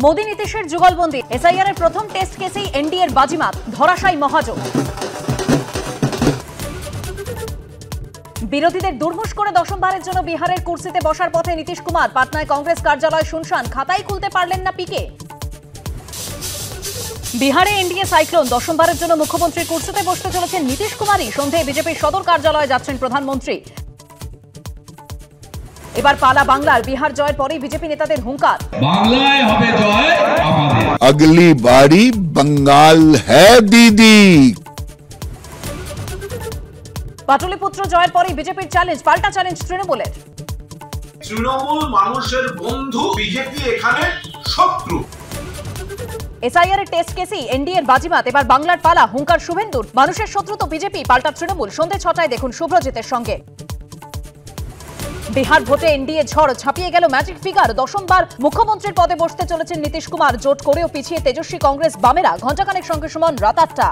Modi নীতিশের যুগলবন্দি, SIR এর প্রথম test কেসেই এনডিএর বাজিমাত, ধরাশায়ী মহাজোট। বিরোধীদের দুর্মুষ করে দশমবারের জন্য বিহারের কুর্সিতে বসার পথে নীতিশ কুমার। পাটনায় কংগ্রেস কার্যালয় শুনশান, খাতাই খুলতে পারলেন না পিকে। বিহারে এনডিএ সাইক্লোন, দশমবারের জন্য মুখ্যমন্ত্রীর কুর্সিতে বসতে চলেছেন নীতিশ কুমারই। সন্ধ্যায় বিজেপির সদর কার্যালয়ে যাচ্ছেন প্রধানমন্ত্রী। এবার পালা বাংলার। বিহার জয়ের পরেই বিজেপি নেতাদের হুঙ্কার, বাংলায় হবে জয় আমাদের। अगली बारी बंगाल है दीदी। পাটলিপুত্র জয়ের পরেই বিজেপির চ্যালেঞ্জ, পাল্টা চ্যালেঞ্জ তৃণমূলের। তৃণমূল মানুষের বন্ধু, বিজেপি এখানে শত্রু। এসআইআর এর টেস্ট কেসেই এনডিএর বাজিমাত, এবার বাংলার পালা। হুঙ্কার শুভেন্দুর, মানুষের শত্রু তো বিজেপি, পাল্টা তৃণমূল। সন্ধ্যে 6টায় দেখুন শুভ্রজিতের সঙ্গে। বিহার ভোটে এনডিএ ঝড়, ছাপিয়ে গেল ম্যাজিক ফিগার। দশমবার মুখ্যমন্ত্রীর পদে বসতে চলেছেন নীতিশ কুমার। জোট করেও পিছিয়ে তেজস্বী কংগ্রেস বামেরা। ঘণ্টাখানেক সঙ্গে সুমন, রাত 8টা।